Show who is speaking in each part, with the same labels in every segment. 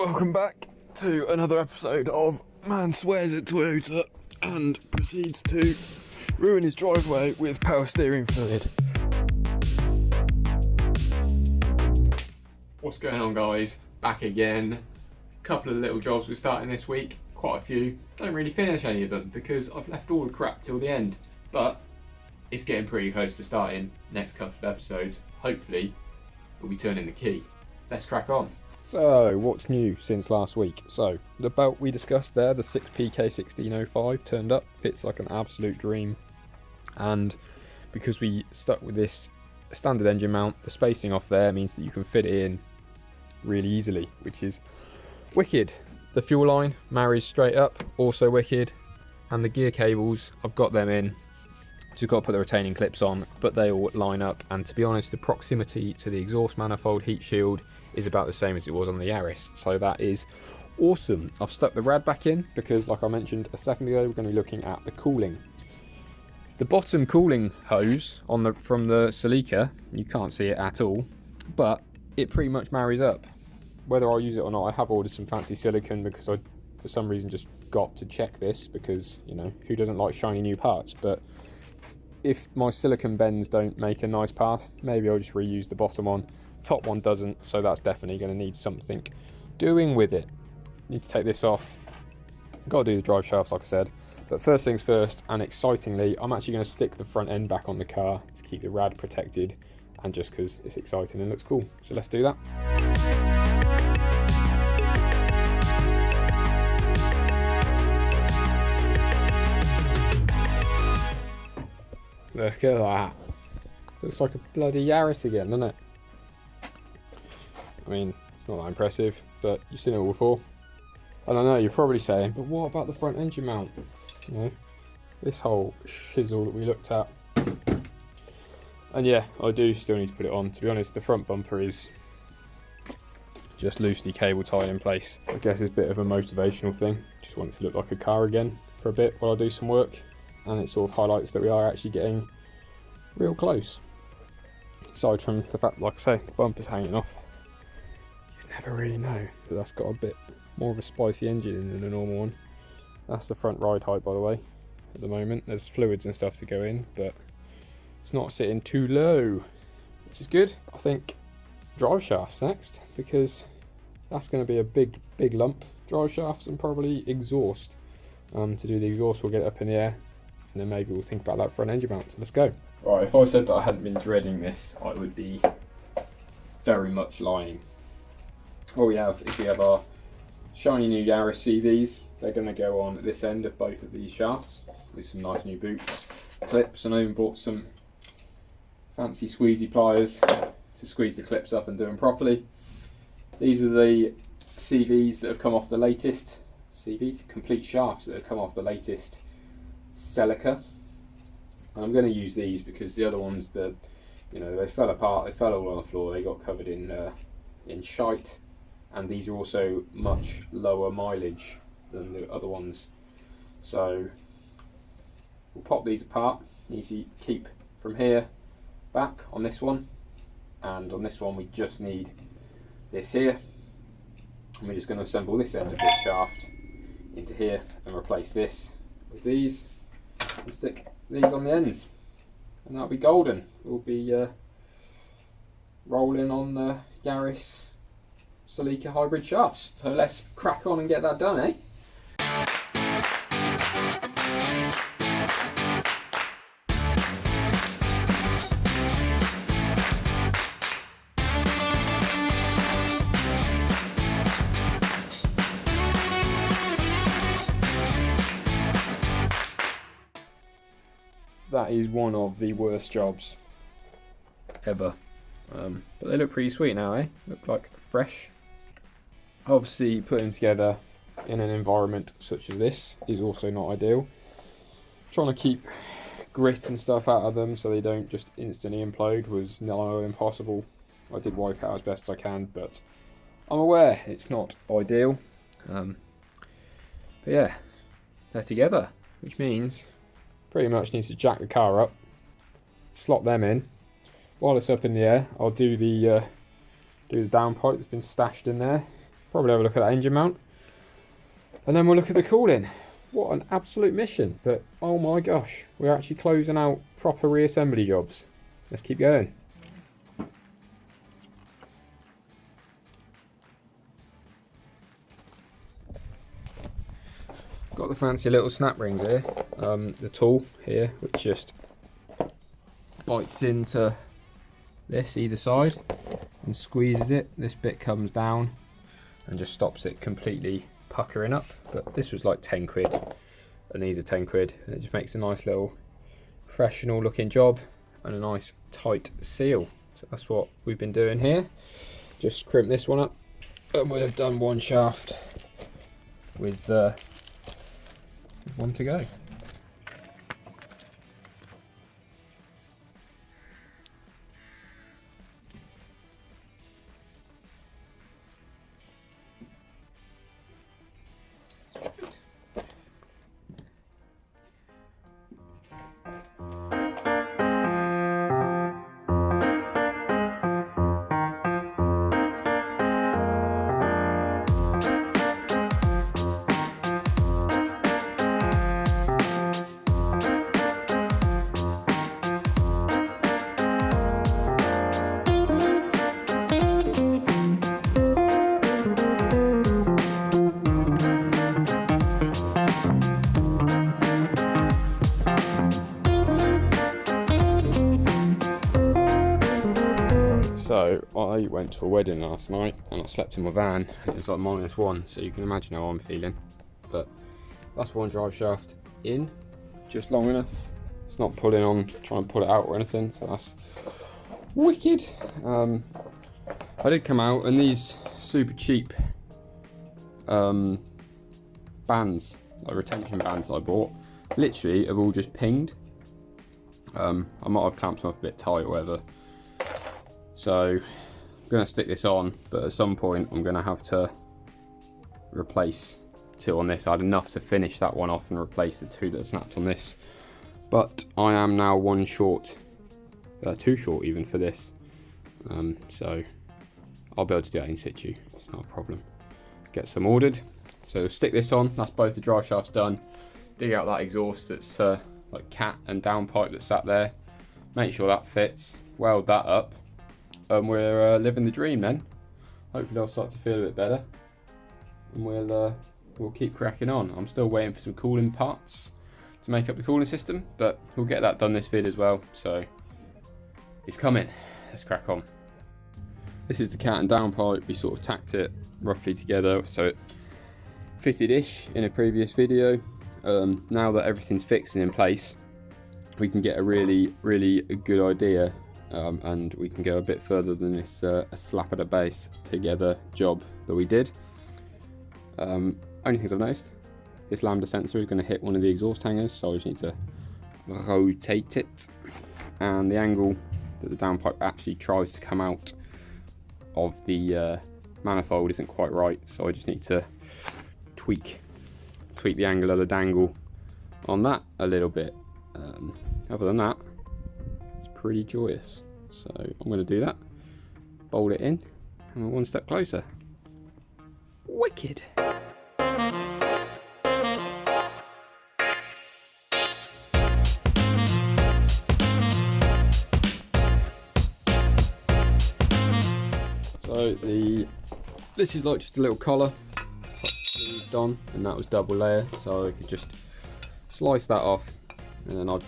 Speaker 1: Welcome back to another episode of Man Swears at Toyota and proceeds to ruin his driveway with power steering fluid.
Speaker 2: What's going on, guys? Back again. Couple of little jobs we're starting this week, quite a few. Don't really finish any of them because I've left all the crap till the end, but it's getting pretty close to starting. Next couple of episodes, hopefully we'll be turning the key. Let's crack on.
Speaker 3: So, what's new since last week? So, the belt we discussed there, the 6PK1605, turned up, fits like an absolute dream. And because we stuck with this standard engine mount, the spacing off there means that you can fit it in really easily, which is wicked. The fuel line marries straight up, also wicked. And the gear cables, I've got them in. Just got to put the retaining clips on, but they all line up. And to be honest, the proximity to the exhaust manifold heat shield is about the same as it was on the Yaris, so that is awesome. I've stuck the rad back in because, like I mentioned a second ago, we're going to be looking at the cooling. The bottom cooling hose from the Celica, you can't see it at all, but it pretty much marries up. Whether I'll use it or not, I have ordered some fancy silicone because I, for some reason, just forgot to check this because, you know, who doesn't like shiny new parts? But if my silicone bends don't make a nice path, maybe I'll just reuse the bottom one. Top one doesn't, so that's definitely going to need something doing with it. Need to take this off. Got to do the drive shafts, like I said. But first things first, and excitingly, I'm actually going to stick the front end back on the car to keep the rad protected, and just because it's exciting and looks cool. So let's do that. Look at that. Looks like a bloody Yaris again, doesn't it? I mean, it's not that impressive, but you've seen it all before. And I know you're probably saying, but what about the front engine mount? You know, this whole shizzle that we looked at. And yeah, I do still need to put it on. To be honest, the front bumper is just loosely cable tied in place. I guess it's a bit of a motivational thing. Just want it to look like a car again for a bit while I do some work. And it sort of highlights that we are actually getting real close. Aside from the fact, like I say, the bumper's hanging off. Never really know, but that's got a bit more of a spicy engine than a normal one. That's the front ride height, by the way. At the moment, there's fluids and stuff to go in, but it's not sitting too low, which is good. I think drive shafts next, because that's going to be a big lump. Drive shafts and probably exhaust. To do the exhaust, we'll get it up in the air, and then maybe we'll think about that front engine mount. So let's go.
Speaker 2: Right, if I said that I hadn't been dreading this, I would be very much lying. What we have is we have our shiny new Yaris CVs. They're going to go on this end of both of these shafts with some nice new boots, clips, and I even bought some fancy squeezy pliers to squeeze the clips up and do them properly. These are the CVs that have come off the latest CVs, complete shafts that have come off the latest Celica. And I'm going to use these because the other ones, they fell apart, they fell all on the floor, they got covered in shite. And these are also much lower mileage than the other ones. So we'll pop these apart. Easy to keep from here back on this one. And on this one we just need this here. And we're just going to assemble this end of this shaft into here and replace this with these. And stick these on the ends. And that'll be golden. We'll be rolling on the Yaris Celica hybrid shafts. So let's crack on and get that done, eh?
Speaker 3: That is one of the worst jobs ever. But they look pretty sweet now, eh? Look like fresh. Obviously, putting together in an environment such as this is also not ideal. Trying to keep grit and stuff out of them so they don't just instantly implode was nearly impossible. I did wipe out as best as I can, but I'm aware it's not ideal. But yeah, they're together, which means pretty much need to jack the car up, slot them in. While it's up in the air, I'll do the downpipe that's been stashed in there. Probably have a look at that engine mount. And then we'll look at the cooling. What an absolute mission. But oh my gosh, we're actually closing out proper reassembly jobs. Let's keep going. Got the fancy little snap rings here. The tool here, which just bites into this either side and squeezes it. This bit comes down and just stops it completely puckering up. But this was like 10 quid and these are 10 quid. And it just makes a nice little professional looking job and a nice tight seal. So that's what we've been doing here. Just crimp this one up and we'll have done one shaft with one to go. So I went to a wedding last night and I slept in my van and it was like -1, so you can imagine how I'm feeling. But that's one drive shaft in, just long enough. It's not pulling on, trying to pull it out or anything, so that's wicked. I did come out and these super cheap bands, like retention bands I bought, literally have all just pinged. I might have clamped them up a bit tight or whatever. So I'm going to stick this on, but at some point I'm going to have to replace 2 on this. I had enough to finish that one off and replace the 2 that snapped on this. But I am now 1 short, 2 short even for this. So I'll be able to do that in situ, it's not a problem. Get some ordered. So stick this on, that's both the drive shafts done. Dig out that exhaust that's like cat and downpipe that's sat there. Make sure that fits, weld that up. And we're living the dream then. Hopefully I'll start to feel a bit better. And we'll keep cracking on. I'm still waiting for some cooling parts to make up the cooling system, but we'll get that done this vid as well. So it's coming. Let's crack on. This is the cat and downpipe. We sort of tacked it roughly together so it fitted-ish in a previous video. Now that everything's fixed and in place, we can get a really good idea. And we can go a bit further than this a slap at a base together job that we did. Only things I've noticed, this lambda sensor is going to hit one of the exhaust hangers, so I just need to rotate it, and the angle that the downpipe actually tries to come out of the manifold isn't quite right, so I just need to tweak the angle of the dangle on that a little bit. Other than that, pretty joyous. So I'm going to do that, bolt it in, and we're 1 step closer. Wicked. So this is like just a little collar, it's like sleeved on, and that was double layer, so I could just slice that off, and then I've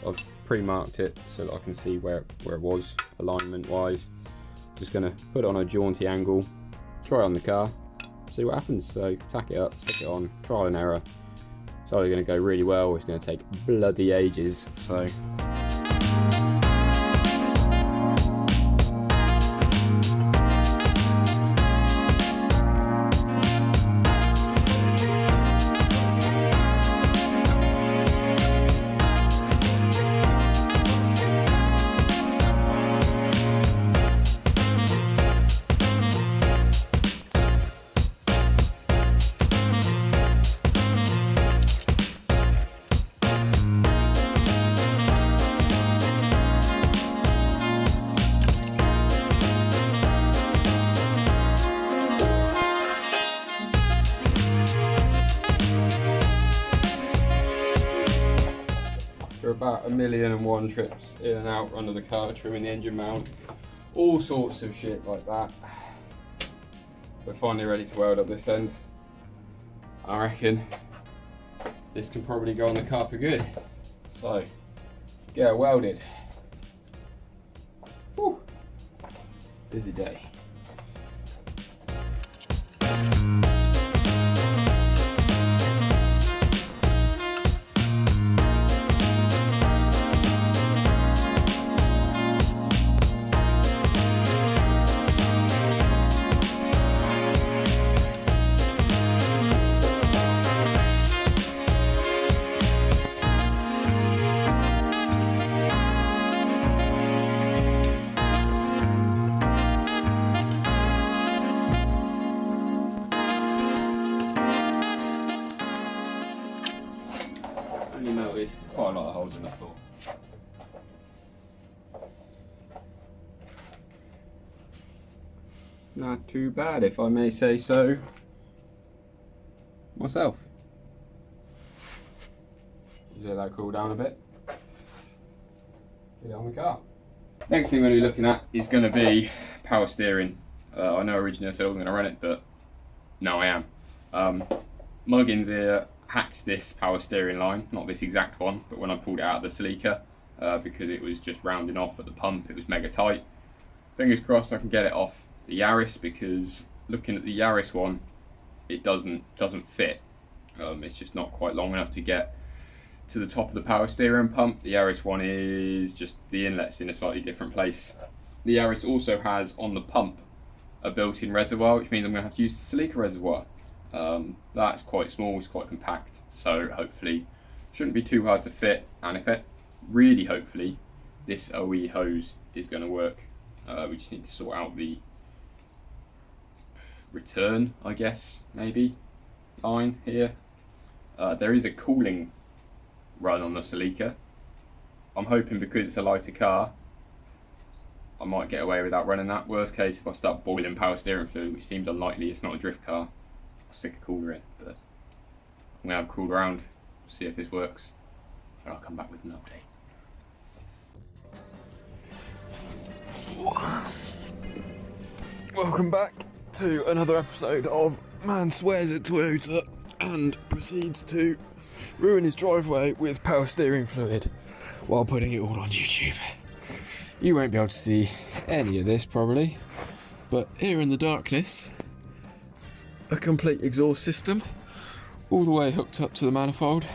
Speaker 3: pre-marked it so that I can see where it was alignment wise. Just going to put it on a jaunty angle, try it on the car, see what happens. So tack it up, stick it on, trial and error. It's either going to go really well or it's going to take bloody ages. So about 1,000,001 trips in and out under the car, trimming the engine mount, all sorts of shit like that. We're finally ready to weld up this end. I reckon this can probably go on the car for good. So, get it welded. Whew. Busy day. Only melted quite a lot of holes in the floor. Not too bad, if I may say so myself. Just let that cool down a bit. Get it on the car. Next thing we're going to be looking at is going to be power steering. I know originally I said I wasn't going to run it, but no, I am. Muggins here hacked this power steering line, not this exact one, but when I pulled it out of the Celica, because it was just rounding off at the pump, it was mega tight. Fingers crossed I can get it off the Yaris, because looking at the Yaris one, it doesn't fit. It's just not quite long enough to get to the top of the power steering pump. The Yaris one is just the inlet's in a slightly different place. The Yaris also has on the pump a built-in reservoir, which means I'm going to have to use the Celica reservoir. That's quite small, it's quite compact, so hopefully shouldn't be too hard to fit, and if it really hopefully this OE hose is going to work. We just need to sort out the return, I guess, maybe, line here. There is a cooling run on the Celica. I'm hoping because it's a lighter car I might get away without running that. Worst case, if I start boiling power steering fluid, which seems unlikely, it's not a drift car, I'll stick a cooler in, but I'm going to have a cool around, see if this works, and I'll come back with an update.
Speaker 1: Welcome back to another episode of Man Swears at Toyota and proceeds to ruin his driveway with power steering fluid while putting it all on YouTube. You won't be able to see any of this probably, but here in the darkness, a complete exhaust system all the way hooked up to the manifold.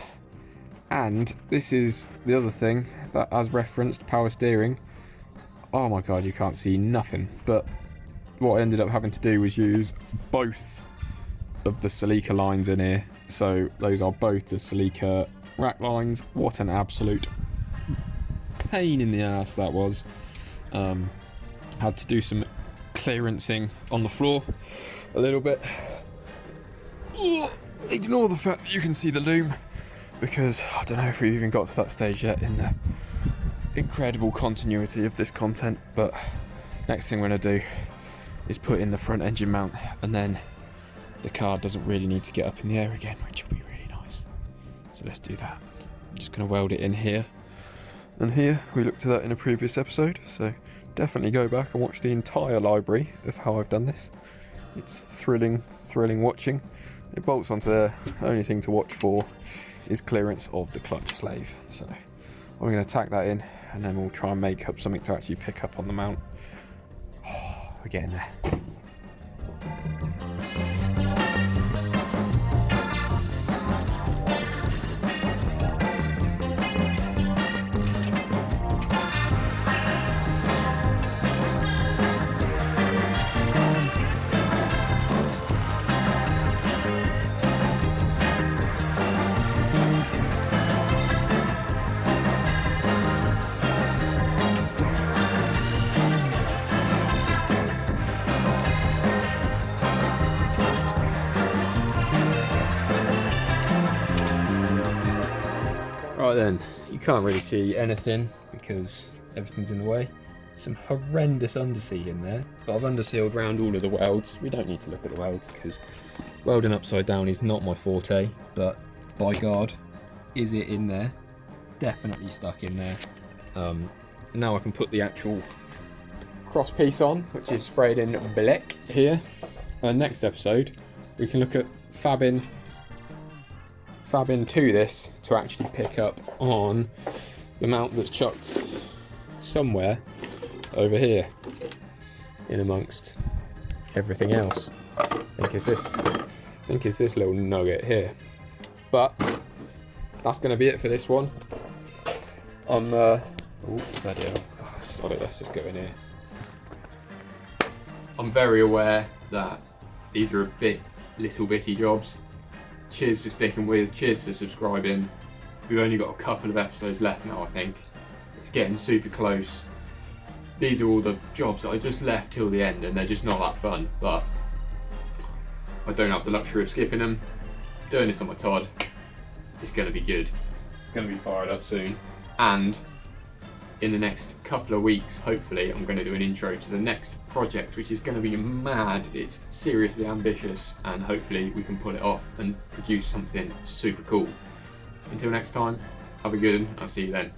Speaker 1: And this is the other thing that, as referenced, power steering. Oh my god, you can't see nothing, but what I ended up having to do was use both of the Celica lines in here. So those are both the Celica rack lines. What an absolute pain in the ass that was. Had to do some clearancing on the floor a little bit. Ignore the fact that you can see the loom, because I don't know if we've even got to that stage yet in the incredible continuity of this content, but next thing we're going to do is put in the front engine mount, and then the car doesn't really need to get up in the air again, which will be really nice. So let's do that. I'm just going to weld it in here and here. We looked at that in a previous episode, so definitely go back and watch the entire library of how I've done this. It's thrilling watching. It bolts onto there. Only thing to watch for is clearance of the clutch slave. So I'm going to tack that in, and then we'll try and make up something to actually pick up on the mount. We're getting there. Right then, you can't really see anything because everything's in the way. Some horrendous undersealing there, but I've undersealed round all of the welds. We don't need to look at the welds because welding upside down is not my forte, but by God, is it in there?
Speaker 3: definitely stuck in there. Now I can put the actual cross piece on, which is sprayed in black here. Next episode, we can look at fabbing to this to actually pick up on the mount that's chucked somewhere over here in amongst everything else. I think it's this little nugget here. But that's going to be it for this one. Oh, bloody hell. Oh, sorry, let's just go in here. I'm very aware that these are little bitty jobs. Cheers for sticking with, cheers for subscribing. We've only got a couple of episodes left now, I think. It's getting super close. These are all the jobs that I just left till the end, and they're just not that fun, but I don't have the luxury of skipping them. Doing this on my Todd, it's going to be good. It's going to be fired up soon. And in the next couple of weeks, hopefully, I'm going to do an intro to the next project, which is going to be mad. It's seriously ambitious, and hopefully we can pull it off and produce something super cool. Until next time, have a good one. I'll see you then.